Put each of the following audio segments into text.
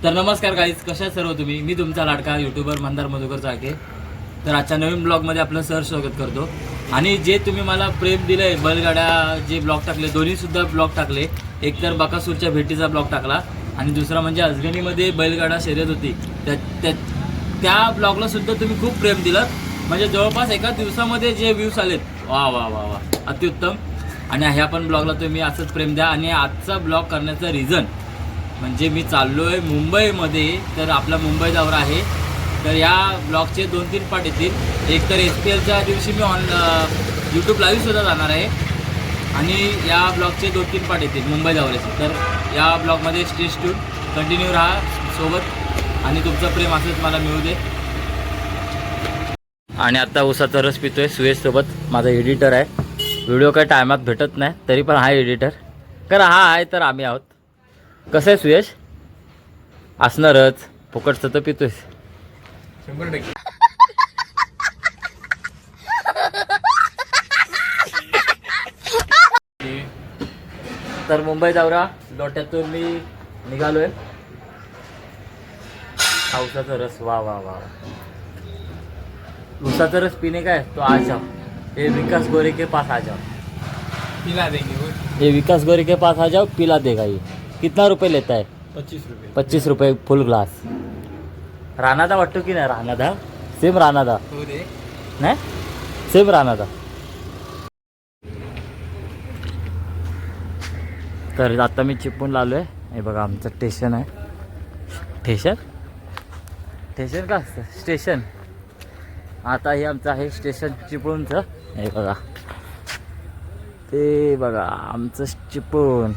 तर नमस्कार गाईज, कशा सर्व तुम्ही. मी तुमचा लाडका यूट्यूबर मंदार मधुकर चाके. तर आजच्या नवीन ब्लॉगमध्ये आपलं सहर्ष स्वागत करतो. आणि जे तुम्ही मला प्रेम दिलं आहे, बैलगाड्या जे ब्लॉग टाकले, दोन्हीसुद्धा ब्लॉग टाकले. एक तर बकासूरच्या भेटीचा ब्लॉग टाकला आणि दुसरा म्हणजे अजगणीमध्ये बैलगाडा शर्यत होती, त्या ब्लॉगला सुद्धा तुम्ही खूप प्रेम दिलं. म्हणजे जवळपास एका दिवसामध्ये जे व्ह्यूज आलेत, वा वा वा वा, अतिउत्तम. आणि ह्या पण ब्लॉगला तुम्ही असंच प्रेम द्या. आणि आजचा ब्लॉग करण्याचं रिझन म्हणजे मी चाललो आहे मुंबईमध्ये. तर आपला मुंबई दौरा आहे. तर या ब्लॉगचे 2-3 पार्ट येतील. एक तर SPLच्या दिवशी मी यूट्यूब लाईव्हसुद्धा जाणार आहे आणि या ब्लॉगचे 2-3 पार्ट येतील मुंबई दौऱ्याचे. तर या ब्लॉगमध्ये स्टे ट्यून, कंटिन्यू राहा सोबत आणि तुमचं प्रेम असंच मला मिळू दे. आणि आता उसाचा रस पितोय सुयशसोबत. माझा एडिटर आहे. व्हिडिओ काही टायमात भेटत नाही तरी पण हा एडिटर कारण हा आहे तर आम्ही आहोत. कसं आहे सुयश? असणारच, फुकटचं तर पितोयस 100%. तर मुंबई दौरा लोट्यातून मी निघालोय. हा उसाचा रस, वा वा वा. उसाचा रस पीने का है तो आ जाओ, ये विकास गोरे के पास आ जाओ, पिला देंगे वो. ये विकास गोरे के पास आ जाओ, पिला देगा. ये कितना रुपये लेता है? 25 रुपये. 25 रुपये फुल ग्लास. राणादा वाटतो की नाही? राणादा सेम राणादा हो दे. नाही, सेम राणादा. तर आता मी चिपळूणला आलो आहे. हे बघा आमचं स्टेशन आहे. स्टेशन का असतं? स्टेशन. आता हे आमचं आहे स्टेशन चिपळूणचं. हे बघा, ते बघा आमचं चिपळूण.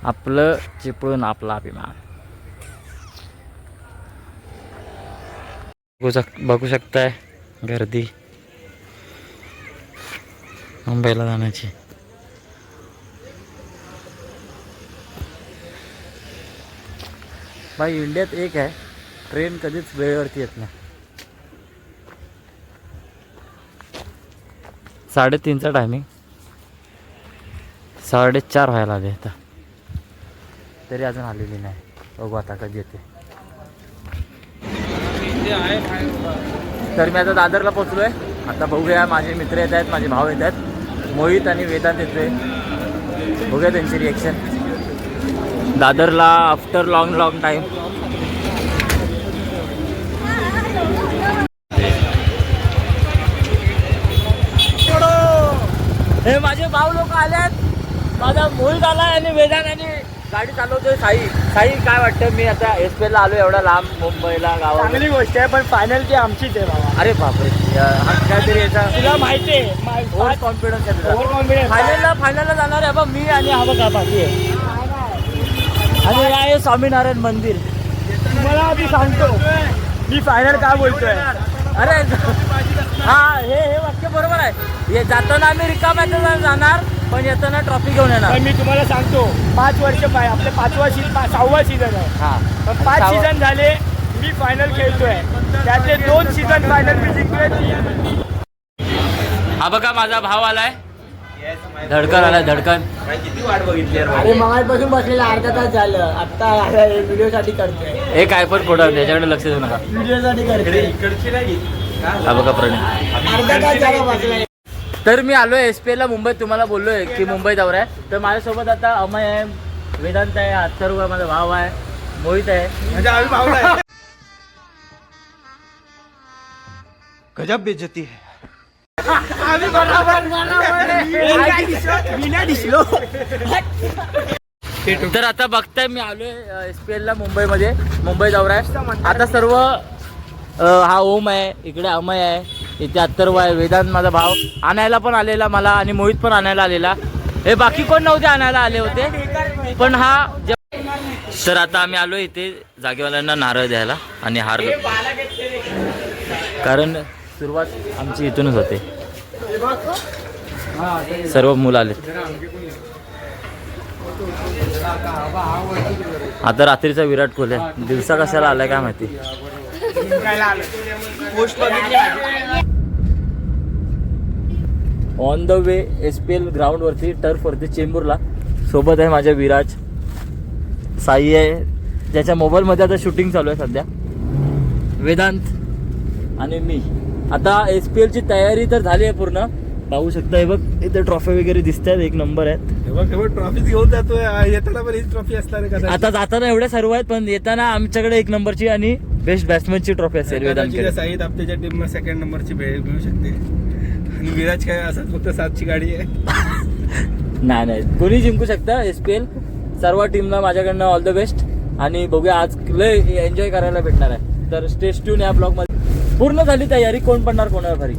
आपलं चिपळूण, आपला अभिमान. बघू शकताय गर्दी मुंबईला जाण्याची. भाई इंडियात एक आहे, ट्रेन कधीच वेळेवरती येत नाही. 3:30चा टायमिंग, 4:30 व्हायला आले आता तरी अजून आलेली नाही. बघू आता कधी येते. तर मी आता दादरला पोचलो आहे. आता बघूया, माझे मित्र येत आहेत, माझे भाव येत आहेत, मोहित आणि वेदांत येतोय. बघूया त्यांची रिॲक्शन. दादरला आफ्टर लॉंग टाईम. हे माझे भाऊ लोक आलेत. माझा मोहित आला आणि वेदांत आणि गाडी चालवतोय साई. काय वाटतं? मी आता SPLला आलो एवढा लांब मुंबईला गावाला. चांगली गोष्ट आहे, पण फायनल ती आमचीच आहे बाबा. अरे बापरे, हा काहीतरी याचा तुला माहिती आहे ओव्हर कॉन्फिडन्स आहे तुझा. Over confidence. फायनलला जाणार आहे बा मी आणि हा बघा बाकी आहे. आणि हे आहे स्वामीनारायण मंदिर. तुम्हाला आधी सांगतो मी फायनल काय बोलतोय. अरे हा, हे वाक्य बरोबर आहे. हे जाताना आम्ही रिकाम्यातून जाणार, पण येताना ट्रॉफी घेऊन येणार. पण मी तुम्हाला सांगतो 5 वर्ष आपले 6वा सीझन आहे. हा, पण 5 सीझन झाले मी फायनल खेळतोय. त्यातले 2 सीझन फायनल मी जिंकलोय. हा बघा माझा भाव आलाय. धडकन आलाय, धडकन. किती वाट बघितली यार. अरे मगापासून बसलेला अर्धा तास झालं. आता व्हिडिओसाठी करतोय. हे काय पण फोटो त्याच्याकडे लक्ष देऊ नका. व्हिडिओसाठी करतोय. इकडची नाही. हा बघा प्रणय. अर्धा तास झाला बसलाय. तर मी आलोय SPLला मुंबईत. तुम्हाला बोललोय की मुंबई दौरा आहे. तर माझ्यासोबत आता अमय आहे, वेदांत आहे, अथर्व आहे, माझा भाव आहे, मोहित आहे. म्हणजे आम्ही भावला आहे. गजब बेइज्जती है. आम्ही बरोबर दिसलो. तर आता बघताय मी आलोय SPLला मुंबईमध्ये. मुंबई दौरा आहे. आता सर्व हा ओम आहे, इकडे अमय आहे, इथे अथर्व आहे, वेदांत माझा भाव आणायला पण आलेला मला, आणि मोहित पण आणायला आलेला. हे बाकी कोण नव्हते आणायला आले होते, पण हा तर आता आम्ही आलो इथे जागेवाल्यांना नारळ द्यायला आणि हार, कारण सुरुवात आमची इथूनच होते. सर्व मुलं आले. आता रात्रीचा विराट कोहली आहे. दिवसा कशाला आलाय काय माहिती. ऑन द वे SPL ग्राउंडवरती, टर्फवरती, चेंबूरला. सोबत आहे माझ्या विराज, साई आहे, ज्याच्या मोबाईलमध्ये आता शूटिंग चालू आहे सध्या, वेदांत आणि मी. आता SPL ची तयारी तर झाली आहे पूर्ण. पाहू शकता हे बघ, इथे ट्रॉफी वगैरे दिसत आहेत, एक नंबर आहेत. ट्रॉफीच घेऊन जातोय, येताना पण हीच ट्रॉफी असणार आहे. आता जाताना एवढ्या सर्व आहेत, पण येताना आमच्याकडे 1 नंबरची आणि बेस्ट बॅट्समनची ट्रॉफी असेल वेदांतकडे. साईद आपल्याच्या टीमला 2nd नंबरची भेट मिळू शकते. आणि विराज काय असं फक्त 7ची गाडी आहे. नाही कोणी जिंकू शकतं SPL. सर्व टीमला माझ्याकडनं ऑल द बेस्ट. आणि बघूया आज लय एन्जॉय करायला भेटणार आहे. तर स्टे ट्यून या ब्लॉगमध्ये. पूर्ण झाली तयारी, कोण पडणार कोणावर भारी.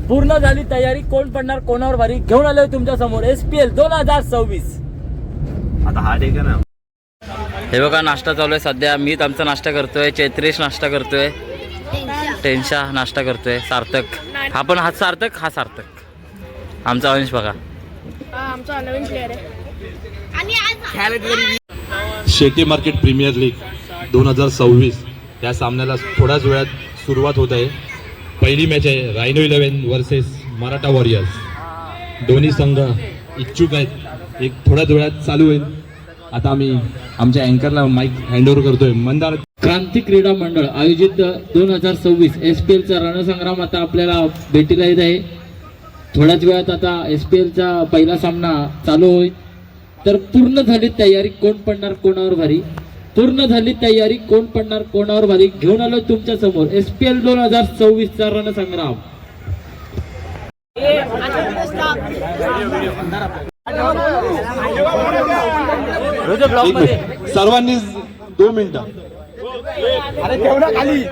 पूर्ण झाली तयारी, कोण पडणार कोणावर भारी. घेऊन आलोय तुमच्या समोर SPL 2026. आता हा ठीक आहे ना. हे बघा नाश्ता चालू आहे सध्या. मी आमचा नाश्ता करतोय, चैत्रेश नाश्ता करतोय, टेन्शा नाश्ता करतोय, सार्थक हा पण हा सार्थक, आमचा अंश बघा. आमचा नवीन प्लेअर आहे. शेती मार्केट प्रीमियर लीग 2026 या सामन्याला थोड्याच वेळात सुरुवात होत आहे. पहिली मॅच आहे रायनो 11 वर्सेस मराठा वॉरियर्स. दोन्ही संघ इच्छुक आहेत. एक थोड्याच वेळात चालू होईल. आता आम्ही आमच्या अँकरला माईक हँडओव्हर करतोय. मंदार क्रांती क्रीडा मंडळ आयोजित 2026 SPL चा रणसंग्राम आता आपल्याला भेटीला येत आहे. थोड्याच वेळात आता SPL चा पहिला सामना चालू होईल. तर पूर्ण झाली तयारी, कोण पडणार कोणावर भारी. पूर्ण झाली तयारी, कोण पडणार कोणावर भारी. घेऊन आलो तुमच्या समोर SPL 2026 चा रणसंग्राम. सर्वांनी 2 मिनिटं. अरे तेवढा खाली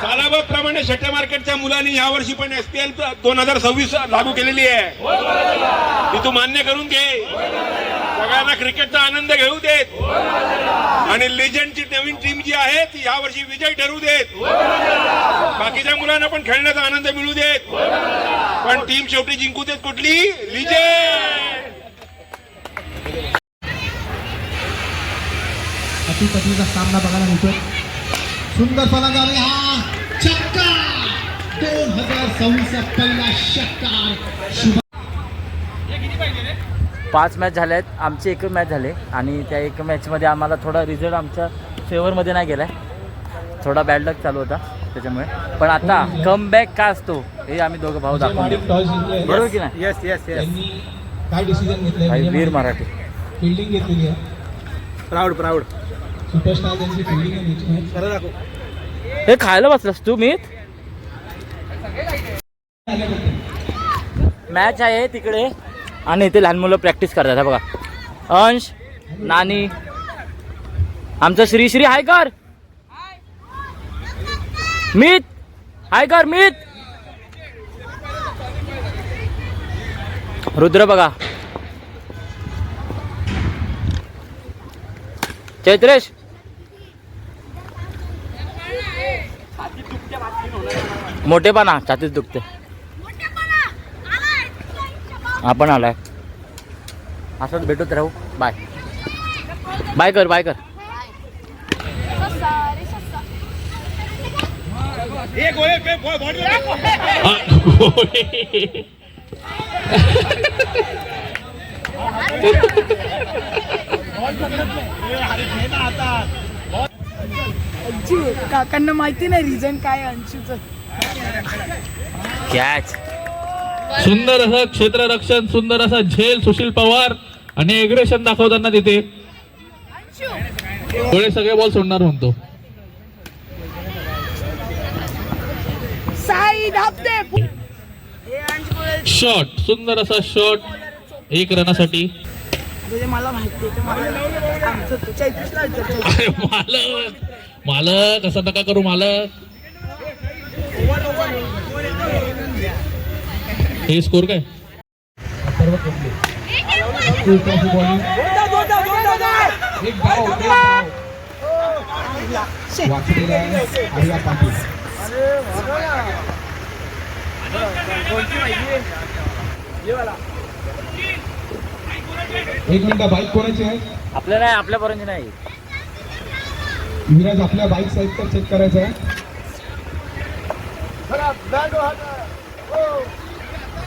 कालावधीप्रमाणे शेट्टे मार्केटच्या मुलांनी यावर्षी पण SPL 2026 लागू केलेली आहे. ती तू मान्य करून घे. सगळ्यांना क्रिकेटचा आनंद घेऊ देत. आणि लेजंडची नवीन टीम जी आहे ती यावर्षी विजय ठरवू देत. बाकीच्या मुलांना पण खेळण्याचा आनंद मिळू देत. पण टीम शेवटी जिंकू देत कुठली, लिजेंड. अटीतटीचा सामना बघायला मिळतोय. सुंदर फलंदाजी, हा छक्का. 2026 पहिला षटकार. 5 मॅच झाल्या आहेत, आमची 1 मॅच झाली आणि त्या 1 मॅचमध्ये आम्हाला थोडा रिझल्ट आमच्या फेवरमध्ये नाही गेला आहे. थोडा बॅड लक चालू होता त्याच्यामुळे. पण आता कमबॅक का असतो हे आम्ही दोघं भाऊ दाखवून देऊ. बरोबर की नाही. Yes yes yes. काय डिसिजन घेतलंय? भाई वीर मराठी फिल्डिंग घेतलेली आहे. प्राऊड सुपरस्टार त्यांची फिल्डिंग आहे. खरं दाखव. हे खायला बसलास तू. मी मॅच आहे तिकडे आणि इथे लहान मुलं प्रॅक्टिस करतात. बघा अंश, नानी, आमचं श्री हाय कर. मीत हाय कर. मीत रुद्र बघा. चैत्रेश मोठेपणा छातीत दुखते. आपण आलाय असंच भेटत राहू. बाय बाय कर. बाय कर. काकांना माहिती नाही रिझन काय अंशूचं. कॅच. सुंदर असं क्षेत्ररक्षण, सुंदर असा झेल सुशील पवार आणि एग्रेशन दाखवताना तिथे थोडे सगळे बॉल सोडणार म्हणतो. शॉट, सुंदर असा शॉट 1 रनासाठी. मला माहिती अरे मालक, मालक असं नका करू मालक. हे स्कोर काय? एक मिनिट, बाईक कोणाची आहे? आपल्या नाही, आपल्यापर्यंत नाही. विराज आपल्या बाईक साईड तर चेक करायचं आहे.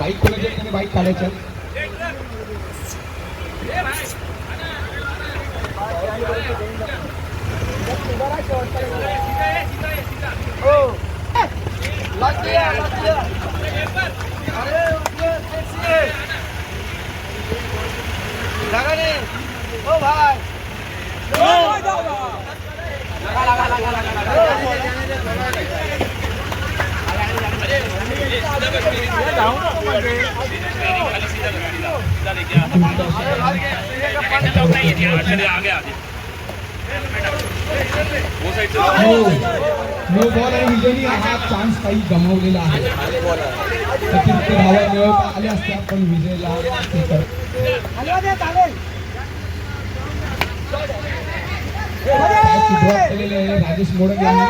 बाईक कोणाची आहे? बाईक काढायची आहे. नो बॉल आणि विजयनी हा चान्स काही गमावलेला आहे. अतिरिक्त धावा मिळवता आल्या असत्या पण विजयला ड्रॉप केलेले आहे राजेश मोडक यांनी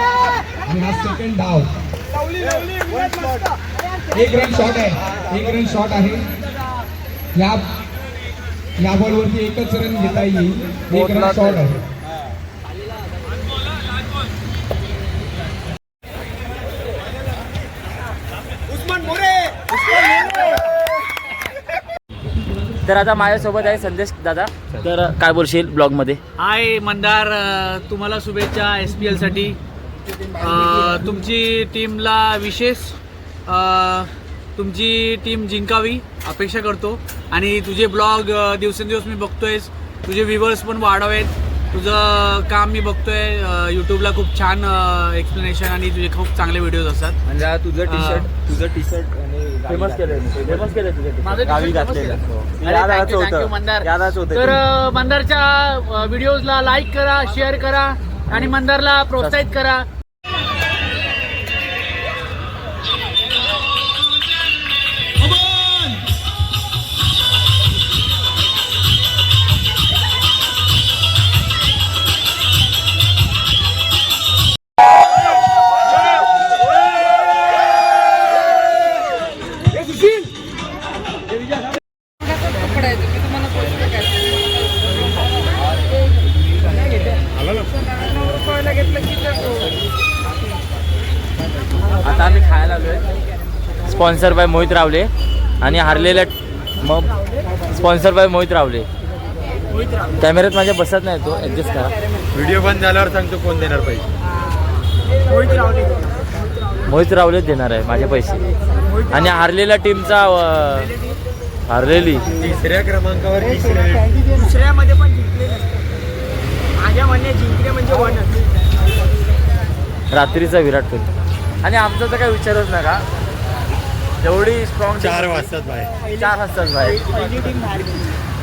आणि हा सेकंड डाव. एक रन शॉट आहे. या बॉलवरती एकच रन घेता येईल. एक रन शॉट आहे. तर आता माझ्यासोबत आहे संदेश दादा. तर काय बोलशील ब्लॉगमध्ये? हाय मंदार, तुम्हाला शुभेच्छा SPL साठी. तुमची टीमला विशेष तुमची टीम जिंकावी अपेक्षा करतो आणि तुझे ब्लॉग दिवसेंदिवस मी बघतोयस. तुझे व्ह्यूवर्स पण वाढावेत. तुझं काम मी बघतोय यूट्यूबला. खूप छान एक्सप्लेनेशन आणि तुझे खूप चांगले व्हिडिओज असतात. म्हणजे तुझं टी शर्ट फेमस केलं तुझे गावी घातलेलं. थँक्यू मंदार. तर मंदारच्या व्हिडिओजला लाईक करा, शेअर करा आणि मंदारला प्रोत्साहित करा. आता आम्ही खायला आलोय. स्पॉन्सर बाय मोहित रावले आणि हारलेल्या मग स्पॉन्सर बाय मोहित रावले. कॅमेऱ्यात माझ्या बसत नाही, तो ॲडजस्ट करा. व्हिडिओ बंद झाल्यावर सांगतो कोण देणार पैसे. मोहित रावलेच देणार आहे माझे पैसे. आणि हारलेल्या टीमचा हारलेली तिसऱ्या क्रमांकावर दुसऱ्यामध्ये पण जिंकले माझ्या म्हणणे जिंकले म्हणजे वनच. रात्रीचा विराट कोहली. आणि आमचा तर काही विचारच नका. जेवढी स्ट्रॉंग 4 वाजतात बाहेर. 4 वाजताच बाहेर.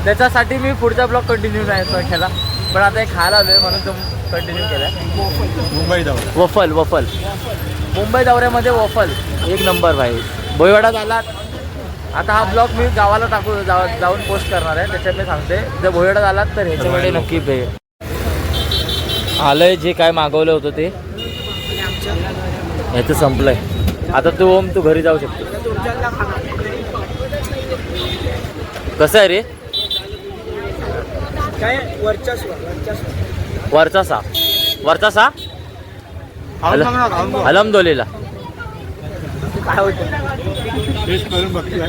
त्याच्यासाठी मी पुढचा ब्लॉग कंटिन्यू नाही केला, पण आता एक खायला आलोय म्हणून तो कंटिन्यू केला. मुंबई दौरा वफल मुंबई दौऱ्यामध्ये वफल एक नंबर भाई. भोईवाड्यात आलात. आता हा ब्लॉग मी गावाला जाऊन पोस्ट करणार आहे. त्याच्यात मी सांगते जर भोईवाड्यात आलात तर ह्याच्यामध्ये नक्की पे आलंय. जे काय मागवलं होतं ते ह्याचं संपलंय. आता तू घरी जाऊ शकतो. कसं आहे रे? काय वरचा सा अलमदोलीला काय होतं टेस्ट करून बघतोय.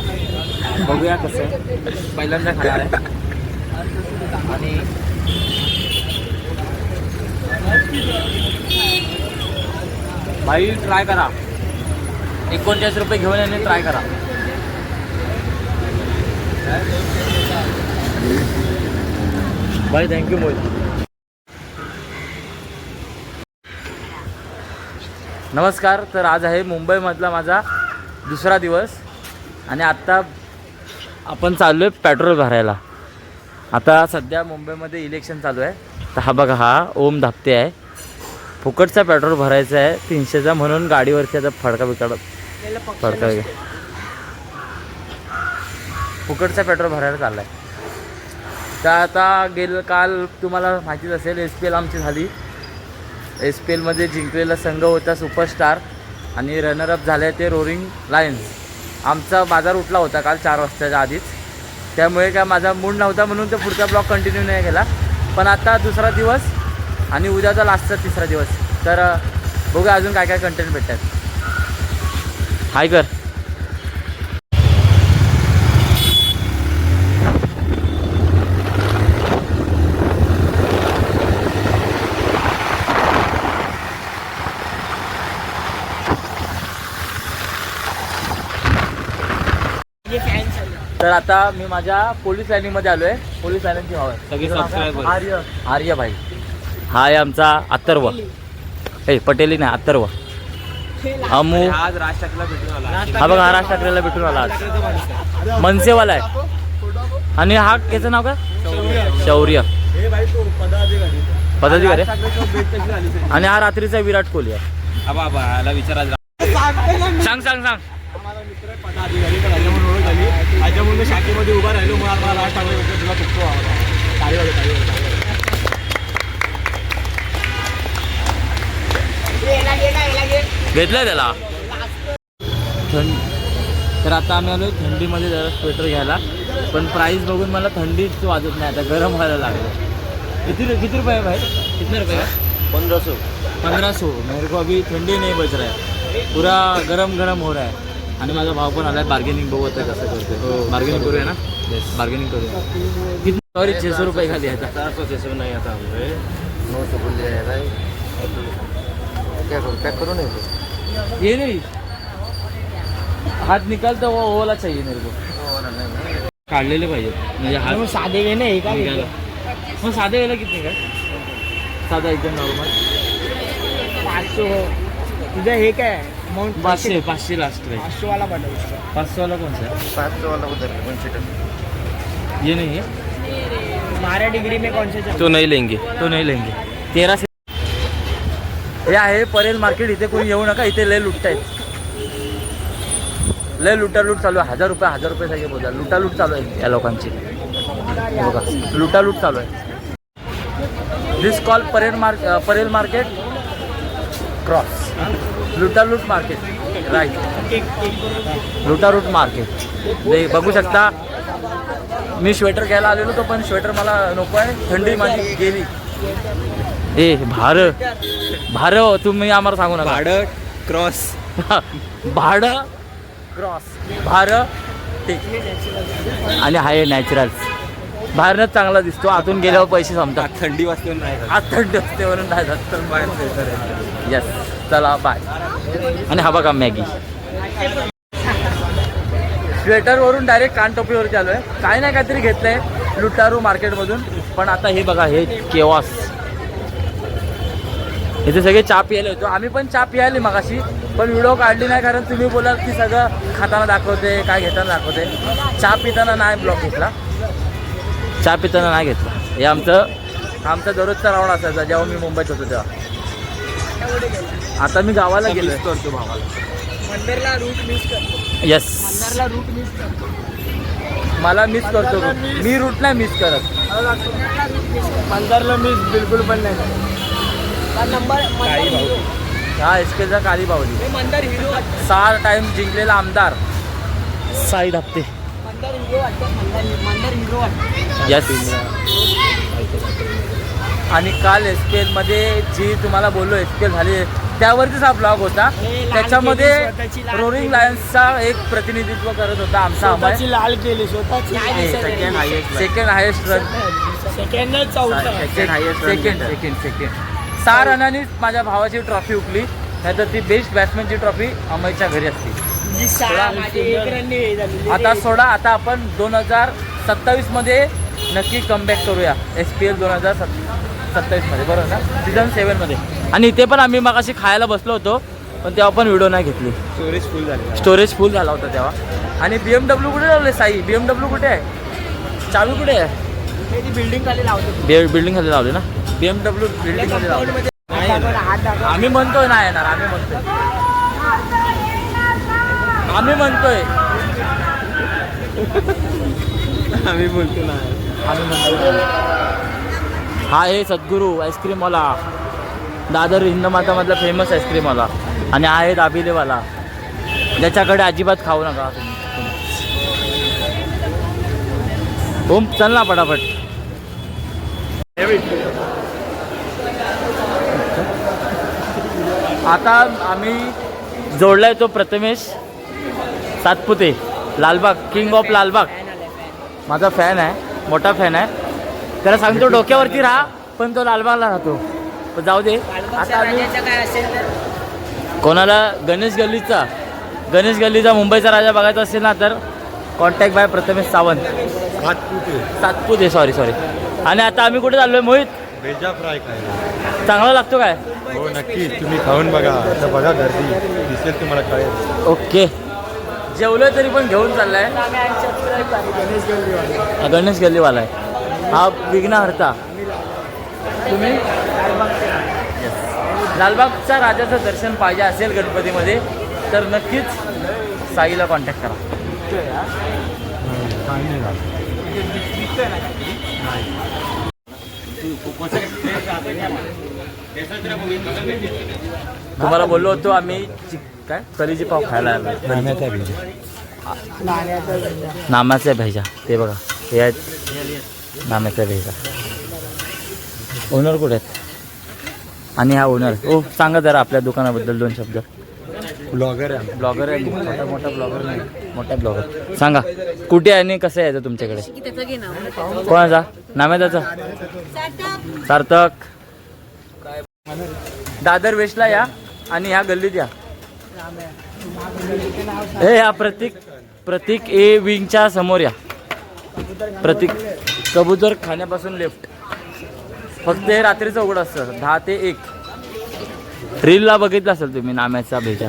बघूया कसं आहे. पहिल्यांदा खाणार आहे. आणि भाई ट्राय करा. 39 रुपये घेऊन येणे. ट्राय करा. भाई थँक्यू मोहित. नमस्कार. तर आज आहे मुंबईमधला माझा दुसरा दिवस आणि आत्ता आपण चाललो आहे पेट्रोल भरायला. आता सध्या मुंबईमध्ये इलेक्शन चालू आहे. तर हा बघा, हा ओम धापते आहे. फुकटचा पेट्रोल भरायचा आहे 300चा, म्हणून गाडीवरची आता फडका फुकटचा पेट्रोल भरायला चालला आहे. तर आता काल तुम्हाला माहितीच असेल SPL आमची झाली. SPLमध्ये जिंकलेला संघ होता सुपरस्टार आणि रनरअप झाले ते रोरिंग लायन्स. आमचा बाजार उठला होता काल 4 वाजताच्या आधीच. त्यामुळे काय माझा मूड नव्हता म्हणून तो पुढचा ब्लॉग कंटिन्यू नाही केला. पण आता दुसरा दिवस आणि उद्याचा लास्टचा 3रा दिवस. तर बघूया अजून काय काय कंटेंट भेटतात. हाय कर. आता मी माझ्या पोलीस लाईनीमध्ये आलोय. पोलीस लाईनची भाव आहे सगळे सबस्क्रायबर. आर्य भाई. हा आहे आमचा अथर्व. पटेली नाही, अथर्व. अमू. आज राज ठाकरेला भेटून आला. हा बघा, हा राज ठाकरेला भेटून आला आज. मनसेवाला आहे. आणि हा त्याचं नाव काय? शौर्य. पदाधिकारी. आणि हा रात्रीचा विराट कोहली आहे. याला विचारा. सांग सांग सांग. त्याच्यामुळे शाखेमध्ये उभा राहिलो. मग आम्हाला राज ठाकरे तुला बघतो. घेतलंय त्याला. तर आता आम्ही आलो थंडीमध्ये जरा स्वेटर घ्यायला. पण प्राइस बघून मला थंडीच वाजत नाही, आता गरम व्हायला लागलं. किती रुपये आहे भाई? कितने रुपये? 1500. मेरे को अभी ठंडी नहीं बच रहा है, पूरा गरम गरम हो रहा है. आणि माझा भाव पण आलाय. बार्गेनिंग बघू आता कसं करतोय. बार्गेनिंग करूया ना. बार्गेनिंग करूया. किती? सॉरी 600 रुपये खाली आता. 400 नहीं आता. ये नहीं, हाथ निकालता वो वाला चाहिए मेरे को. काढलेले पाहिजे म्हणजे हात साधे घे नाही का? निघायला. मग साधे वेळेला किती काय? साधा एकदम नॉर्मल 500. तुझं हे काय? 500 लास्ट आहे. 500 वाला पाठव. 500 वाला कौन सा है? 500 वाला उधर ये नहीं है. 12 डिग्री में कौन से तो नहीं लेंगे. तो नहीं लेंगे. 1300. हे आहे परेल मार्केट. इथे कोणी येऊ नका, इथे लय लुटतायत. लय लुटालूट चालू आहे. 1000 रुपये सगळे बोला. लुटालूट चालू आहे या लोकांची. हे बघा, लुटालूट चालू आहे. This call Parel market cross. लुटालूट मार्केट, राईट. लुटालूट मार्केट. बघू शकता. मी स्वेटर घ्यायला आलेलो होतो, पण स्वेटर मला नको आहे. थंडी माझी गेली. ए भाडं तुम्ही आम्हाला सांगू नका. भाडं क्रॉस. भाडं क्रॉस. भाडं ठीक. आणि हाय नॅचरल. बाहेरनंच चांगला दिसतो, आतून गेल्यावर पैसे संपतात. थंडी वाजते नाही. आज थंडी असते म्हणून नाही जात. येस, चला बाय. आणि हा बघा मॅगी. स्वेटरवरून डायरेक्ट कानटोपीवरती आलो आहे. काय नाही काहीतरी घेतलंय लुटारू मार्केटमधून. पण आता हे बघा, हे केवास. इथे सगळे चहा प्यायला होतो. आम्ही पण चहा प्यायली मगाशी, पण व्हिडिओ काढली नाही, कारण तुम्ही बोलाल की सगळं खाताना दाखवते, काय घेताना दाखवते. चहा पिताना नाही ब्लॉग घेतला. चहा पिताना नाही घेतला. हे आमचा दररोजचा राऊंड असायचा जेव्हा मी मुंबईत होतो तेव्हा. आता मी गावाला गेलो करतो भावाला. मंदिरला रूट मिस करतो. येस, मंदिरला रूट मिस करतो. मला मिस करतो. मी रूट नाही मिस करत. मंदिरला मिस बिलकुल पण नाही. नंबर हा एसकेचा काली बावली. मंदिर हिरो. 6 टाइम जिंकलेला आमदार साई धापते. मंदिर हिरो वाटतं. मंदिर हिरो वाटतं. यस. आणि काल SPL मध्ये जी तुम्हाला बोललो SPL झाली त्यावरतीच हा ब्लॉग होता. त्याच्यामध्ये रोरिंग लायन्सचा एक प्रतिनिधित्व करत होता आमचा अमय. लाल केली स्वतःची. Second highest run. सेकंड चौथा. सेकंड 6 रनांनी माझ्या भावाची ट्रॉफी उकली. नाहीतर ती बेस्ट बॅट्समॅनची ट्रॉफी अमयच्या घरी असते. आता सोडा. आता आपण 2027 मध्ये नक्की कमबॅक करूया. SPL 2027 मध्ये, बरोबर ना? सीझन 7 मध्ये. आणि इथे पण आम्ही मगाशी खायला बसलो होतो, पण तेव्हा पण व्हिडिओ नाही घेतली. स्टोरेज फुल झाला होता तेव्हा. आणि BMW कुठे लावले साई? BMW कुठे आहे? चावी कुठे आहे? बिल्डिंग खाली लावतो. बिल्डिंग खाली लावले ना. BMW बिल्डिंग खाली लावले. आम्ही म्हणतोय नाही येणार. आम्ही म्हणतोय हा आहे सद्गुरू आईस्क्रीमवाला. दादर हिंदमातामधला फेमस आईस्क्रीमवाला. आणि हा आहे दाबिलेवाला, ज्याच्याकडे अजिबात खाऊ नका तुम्ही. ओम चल ना पटापट. आता आम्ही जोडलाय तो प्रथमेश सातपुते, लालबाग, किंग ऑफ लालबाग. माझा फॅन आहे, मोठा फॅन आहे. त्याला सांगतो डोक्यावरती राहा, पण तो लालबागला राहतो. पण जाऊ दे. आता आम्ही कोणाला गणेश गल्लीचा मुंबईचा राजा बघायचा असेल ना, तर contact by Prathamesh Sawant Satpute sorry आणि आता आम्ही कुठे चाललोय मोहित? भेजा फ्राय खायला. चांगला लागतो काय? हो नक्कीच, तुम्ही खाऊन बघा. आता बघा गर्दी दिसेल तुम्हाला कळेल. ओके जेवलोय तरी पण घेऊन चाललाय. गणेश गल्लीवाला आहे हा, विघ्नहर्ता. तुम्ही लालबागच्या राजाचं दर्शन पाहिजे असेल गणपतीमध्ये तर नक्कीच साईला कॉन्टॅक्ट करा. तुम्हाला बोललो होतो आम्ही काय कलीजी पाव खायला आलो. नाम्याचा भेजा ते बघा हे आहेत नाम्याचा भेजा. ओनर कुठे आहेत आणि हा ओनर ओ सांगा जरा आपल्या दुकानाबद्दल 2 शब्द. ब्लॉगर आहे. ब्लॉगर आहे मोठा ब्लॉगर नाही मोठा ब्लॉगर. सांगा कुठे आहे आणि कसं यायचं तुमच्याकडे? कोणाचा? नाम्याचा सार्थक. दादर वेस्टला या आणि ह्या गल्लीत या. हे या प्रतीक ए विंगच्या समोर या. प्रतीक कबूतर खाण्यापासून लेफ्ट. फक्त हे रात्रीचं उघड असतं 10 ते 1. रीलला बघितलं असेल तुम्ही नाम्याचा भेजा.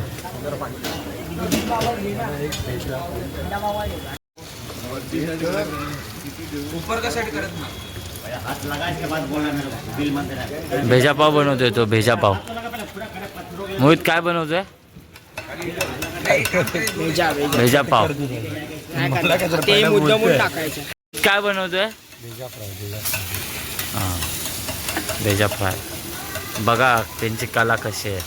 भेजा पाव बनवतोय तो भेजा पाव. मोहित काय बनवतोय? भेजा पाव. काय बनवतोय? हां भेजा फ्राय. बघा त्यांची कला कशी आहे.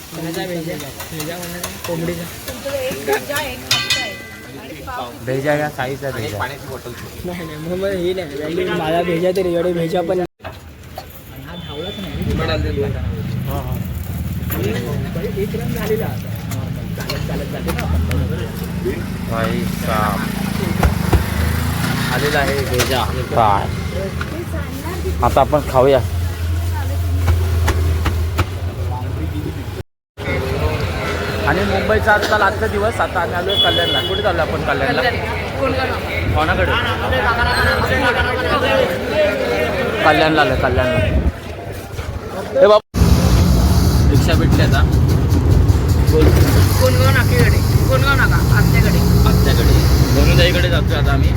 भेजा या साईचा भेजा. माझा भेजा तरी एवढे भेजा पण भाई साहब आलेला आहे भेजा फ्राय. आता आपण खाऊया. आणि मुंबईचा आजकाल आजचा दिवस. आता आम्ही आलोय कल्याणला. कुठे चाललो आपण? कल्याणला. कोणाकडे? कल्याणला आलं कल्याणला. हे बाबा रिक्षा भेटली आता. कोणगाव नाक्याकडे कोणगाव नाका आत्याकडे धनुजाईकडे जातोय आता आम्ही.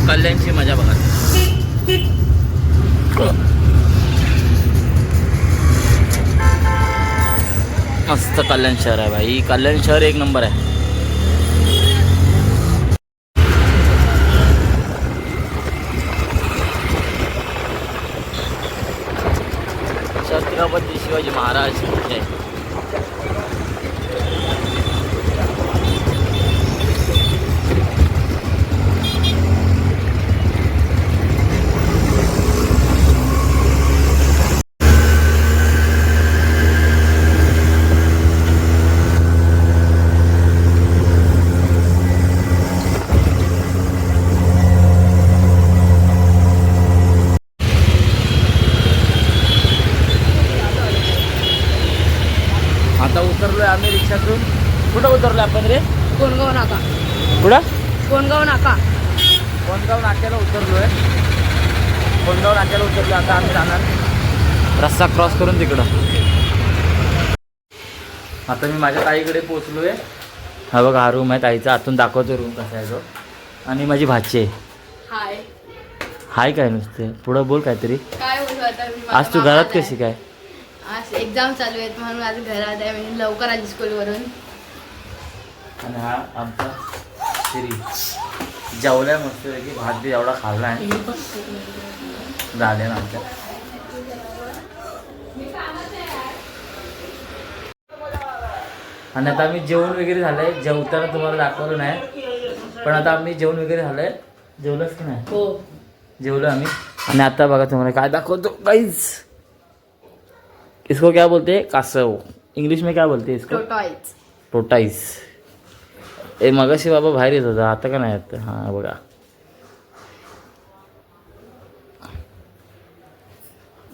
कल्याणची मजा बघा. मस्त कल्याण शहर आहे भाई. कल्याण शहर 1 नंबर आहे. छत्रपती शिवाजी महाराज जय. आता उतरलोय आम्ही रिक्षातून. कुठं उतरलोय आपण रे? कोणगाव नाका कुठं? कोणगाव नाका कोणगाव नाक्याला उतरलोय. कोणगाव नाक्याला उतरलोय. आता आम्ही जाणार रस्ता क्रॉस करून तिकडं. आता मी माझ्या ताईकडे पोचलोय. हा बघा हा रूम आहे ताईचा. आतून दाखवतो रूम कसा आहे तो. आणि माझी भाची आहे. हाय हाय काय नुसते पुढं बोल काहीतरी. काय बोलू आता मी. आज तू घरात कशी काय? आज एक्झाम चालू आहेत म्हणून आज घरात आहे. म्हणजे लवकर आली स्कूलवरून. आणि हा आमचा श्री जेवलाय मस्त की भात बी एवढा खाल्ला आहे. झाले ना आमच्या. आणि आता आम्ही जेवण वगैरे झालंय. जेवताना तुम्हाला दाखवलं नाही पण आता आम्ही जेवण वगैरे झालंय. जेवलंच की नाही? हो जेवलो आम्ही. आणि आता बघा तुम्हाला काय दाखवतो गाईज. इसको क्या बोलते हैं? कासव. इंग्लिश में क्या बोलते हैं इसको? टोटॉइज. टोटाईस. ए मगाशी बाबा बाहेर येत होता आता का नाही येत? हां बघा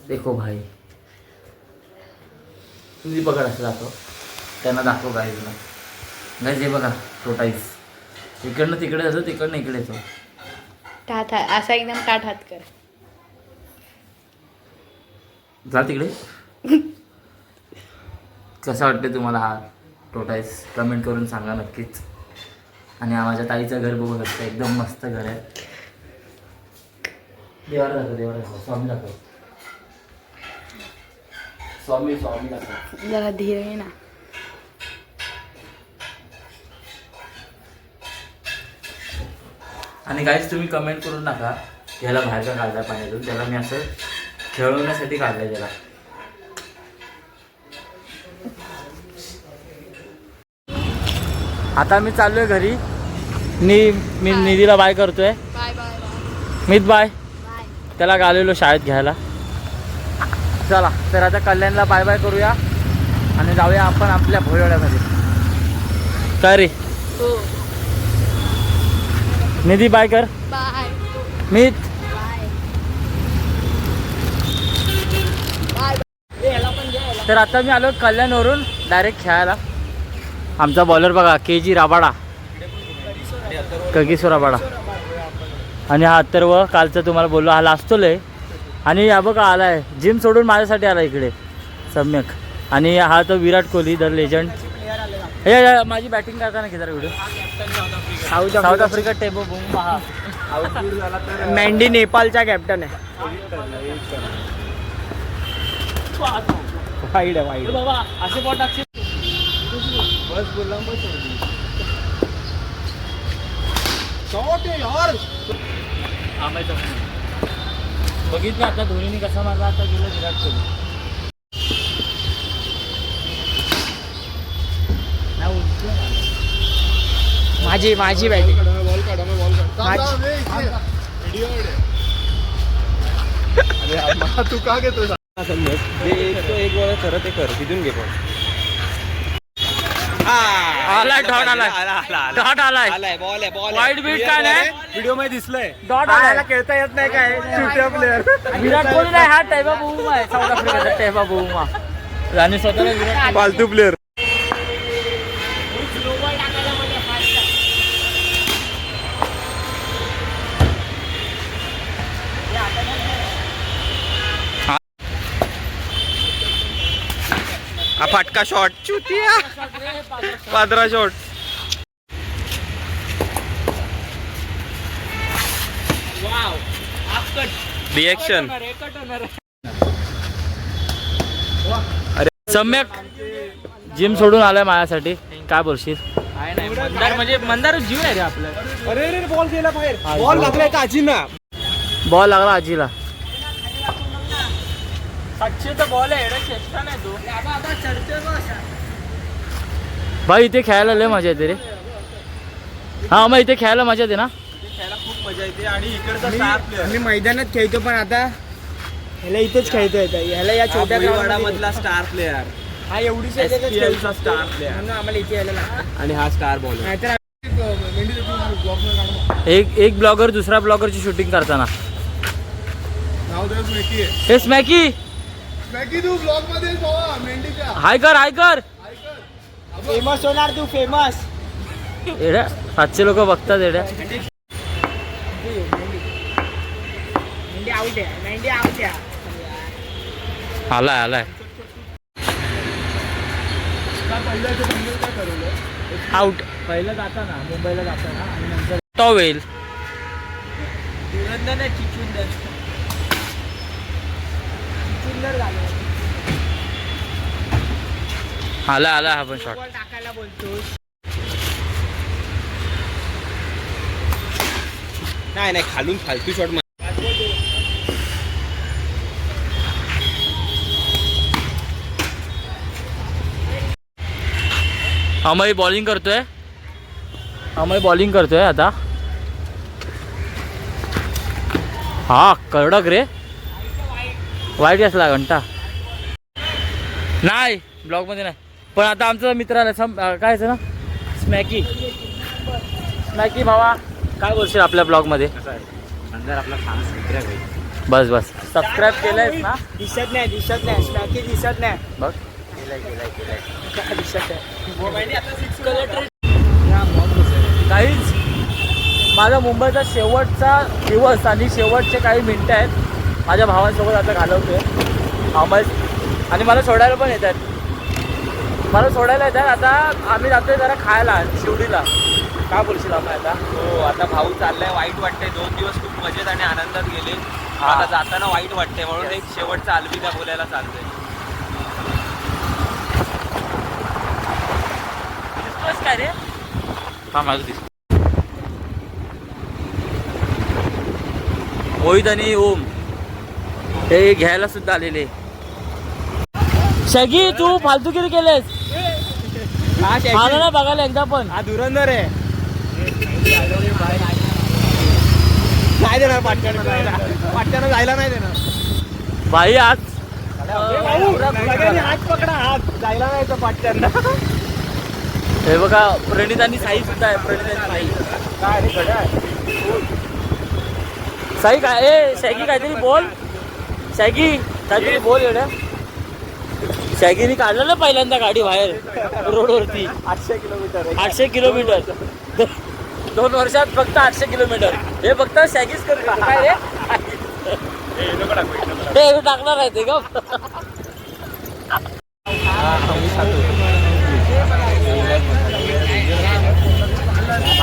देखो भाई. तुम्ही बघा असं दाखव त्यांना दाखव गाईजला. गाईज हे बघा टोटाईस. इकडनं तिकडे जातो, तिकडनं इकडे येतो. टाट हात असा एकदम टाट हात कर. जा तिकडे. कसं वाटतं तुम्हाला हा टोटाईस? कमेंट करून सांगा नक्कीच. आणि माझ्या ताईचं घर बघू शकतं, एकदम मस्त घर आहे. देवाला दाखव, स्वामी दाखव, स्वामी दाखव. जरा धीर आहे ना. आणि गाईज तुम्ही कमेंट करून टाका याला बाहेर का काढला पाण्यातून. त्याला मी असं खेळवण्यासाठी काढलंय त्याला. आता मी चाललोय घरी. मी निधीला बाय करतोय. बाय बाय मीत बाय. बाय. त्याला घालवलो शाळेत घ्यायला. चला तर आता कल्याणला बाय बाय करूया आणि जाऊया आपण आपल्या भोयवाड्यामध्ये. काय रे हो. निधी बाय कर. बाय मीत. बाय. तर आता मी आलो कल्याणवरून डायरेक्ट खेळायला. आमचा बॉलर बघा KG राबाडा, कगिसो राबाडा. आणि हा अथर्व कालचं तुम्हाला बोललो हा लाजतो लय. आणि हा बघा आलाय जिम सोडून माझ्यासाठी आला इकडे सम्यक. आणि हा तो विराट कोहली द लेजंड. हे माझी बॅटिंग करताना घेणार video. South Africa Tebo Bum हा मेंडी नेपाळचा कॅप्टन आहे. वाईड आहे वाईड. बाबा असे बॉल टाकशील. बस बोलला बघितलं आता धोनीने कसा मारला. आता गेलं विराट कोहली. माझी बॅटिंग. बॉल काढा अरे तू का घेतो? एक बॉल खरं ते कर. तिथून घे बॉल. आलाय डॉट आलाय वाईट बीट काय नाही. व्हिडिओ मध्ये दिसलंय. डॉट आलाय. खेळता येत नाही काय प्लेअर. विराट कोहली नाही हा टैबा बुम आहे. साऊथ आफ्रिकेचा टैबा बुम. आणि स्वतःला विराट फालतू प्लेअर. हा फटका शॉट. चुतिया पादरा शॉट. रिएक्शन. सम्यक जिम सोडून आलाय माझ्यासाठी. काय बोलशील? म्हणजे मंदार जीव आहे रे आपला. अरे बॉल गेला बाहेर. बॉल लागलाय का आजीना? बॉल लागला आजीला. बॉल आहे तो. भाई इथे खेळायला लय मजा येते रे. हा मग इथे खेळायला मजा येते ना. खूप मजा येते. आणि इकडचा स्टार प्लेअर. मी मैदानात खेळतो पण आता ह्याला इथेच खेळता येतं. ह्याला या छोट्या भोईवाडामधला स्टार प्लेअर. हा एवढीच SPL चा स्टार प्लेअर. म्हणून आम्हाला इथे यायला लागतं. आणि हा स्टार बॉलर. नाहीतर एक ब्लॉगर दुसऱ्या ब्लॉगरची शूटिंग करताना. नाव देव स्मॅकी आहे. हे स्मॅकी स्मॅकी तू ब्लॉग मध्ये मेंढीच्या. हाय कर. फेमस होणार तू फेमस. एड्या 700 लोक बघतात एड्या. मेंढी आउट आहे. आलाय आउट. पहिलं जाताना मुंबईला जाताना आणि नंतर टॉवेल. आला हा पण शॉट. टाकायला बोलतोस. नाही खालून फालतू शॉट. अमय बॉलिंग करतोय आता. हा कडक रे. वाईट असला घंटा नाही ब्लॉग मध्ये नाही. पण आता आमचा मित्र आला काय ना स्मॅकी भावा काय बोलशील आपल्या ब्लॉग मध्ये? आपला खास मित्र आहे. बस सबस्क्राईब केलंयस ना? दिसत नाही स्मॅकी दिसत नाही. बघ दिसत आहे. काहीच माझा मुंबईचा शेवटचा दिवस आणि शेवटचे काही मिनटं आहेत माझ्या भावांसोबत आता घालवतोय अमय, आणि मला सोडायला पण येतात. आता आम्ही जातोय जरा खायला शिवडीला. काय बोलशील आम्ही आता? हो, आता भाऊ चाललाय, वाईट वाटतंय. 2 दिवस खूप मजेत आणि आनंदात गेले. आता जाताना वाईट वाटतंय, म्हणून एक शेवटचा अलविदा बोलायला चालतोय. दिसतोस काय रे? हा माझं दिसतो. मोहित आणि ओम हे घ्यायला सुद्धा आलेले. शगी तू फालतूगिरी केलेस. आला ना बघायला एकदा पण. हा धुरंधर आहे. नाही देणार पाट्यानं जायला नाही देणार. भाई आज हात पकडा, हात जायला नाही तर पाट्यांना. हे बघा प्रणित आणि साई सुद्धा आहे. प्रणित आणि साई काय ए शॅगी काहीतरी बोल. शॅगी काहीतरी बोल. एवढ्या शॅगीने काढलं ना पहिल्यांदा गाडी बाहेर रोडवरती. 800 किलोमीटर 2 वर्षात फक्त 800 किलोमीटर. हे फक्त शॅगीच करतो काय रे? हे टाकणार आहे ते का?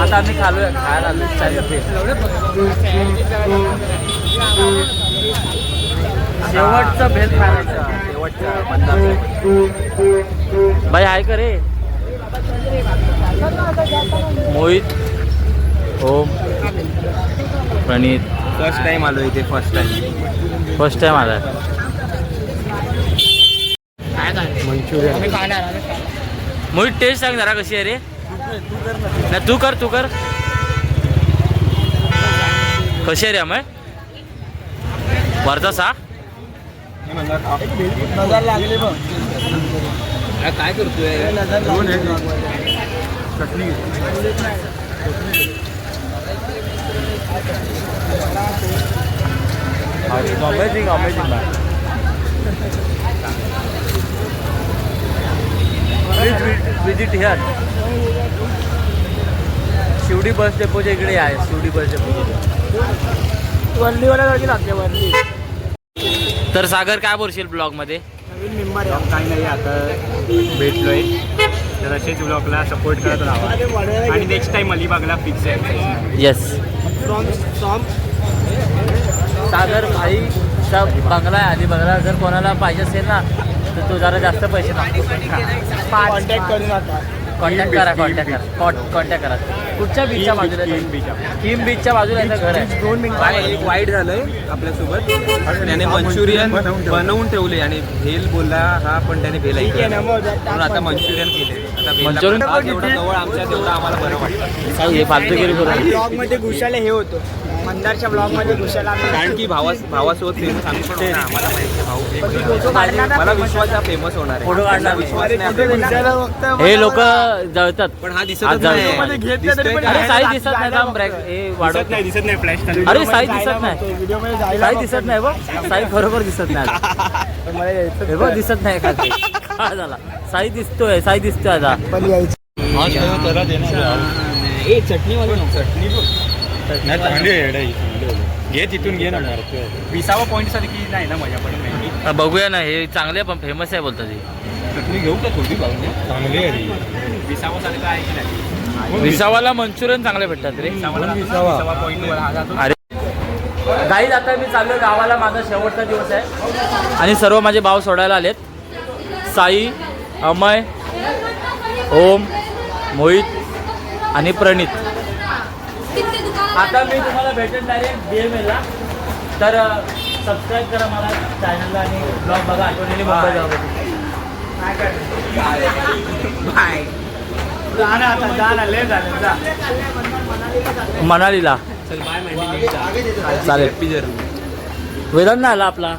आता आम्ही खायला आलो शेवटचं भेल खायचं. भाई आहे का रे? मोहित, ओम, प्रणित. फर्स्ट टाइम आलो इथे. फर्स्ट टाइम आलाय. मोहित टेस्ट सांग जरा कशी आहे रे? नाही तू कर कशी आहे रे अमय? वरचा सा काय करतोय? Amazing visit here. Sewri bus डेपोच्या इकडे आहे. शिवडी बस डेपो वरलीवाला गाडी लागते वरली. तर सागर काय बोलशील ब्लॉग मध्ये? काही नाही, आता भेटलोय तर असेच ब्लॉगला सपोर्ट करत राहा आणि नेक्स्ट टाइम अलिबागला फिक्स आहे. येस. सागर भाईचा बंगला आहे अलिबागला. जर कोणाला पाहिजे असेल ना तर तो जरा जास्त पैसे मागतो. कॉन्टॅक्ट करू नका. कॉन्टॅक्ट करा. कुठच्या बीचच्या बाजूला? किम बीचच्या बाजूला याचं घर आहे. 2 मिनिटं. एक वाईट झालंय आपल्यासोबत. त्याने मंचुरियन बनवून ठेवले आणि भेल बोलला हा, पण त्याने भेल ऐकलं म्हणून आता मंचुरियन केले. मंचुरियन जेवढं जवळ आमच्या तेवढं आम्हाला बरं वाटतं. हे फालतूगिरी करू. ब्लॉग मध्ये घुसायला हे होतं. मंदारच्या ब्लॉग मध्ये घुसायला कारण की भावासोबत फेमस आम्ही पण होतो. आम्हाला माहिती आहे भाऊ. मला विश्वास हा फेमस होणार आहे. फोटो काढला विश्वास नाही. हे लोक जळतात. पण हा दिसत आज नाही. अरे साई दिसत नाही ना ब्रॅक हे वाढत नाही. दिसत नाही फ्लॅश. अरे साई दिसत नाही. साई दिसत नाही बघ. साई खरोखर दिसत नाही. हे बघ दिसत नाही का? काय झाला? साई दिसतोय आता. घे तिथून घे ना. 20वा पॉईंट सारखी नाही ना मजा पण नाही. बघूया ना. हे चांगले पण फेमस आहे बोलतात. चटणी घेऊ का थोडी? चांगली आहे. 20वा सारखं आहे की नाही? विसावाला मंचुरियन चांगले भेटतात रे. अरे गाईज आता मी चाललोय गावाला. माझा शेवटचा दिवस आहे आणि सर्व माझे भाव सोडायला आलेत. साई, अमय, ओम, मोहित आणि प्रणित. आता मी तुम्हाला भेटेन डायरेक्ट BML ला. तर सबस्क्राईब करा मला चॅनलला आणि ब्लॉग बघा. आठवणीने मुंबई जाऊ. बाय. मनालीला चालेल. वेदांत आला आपला.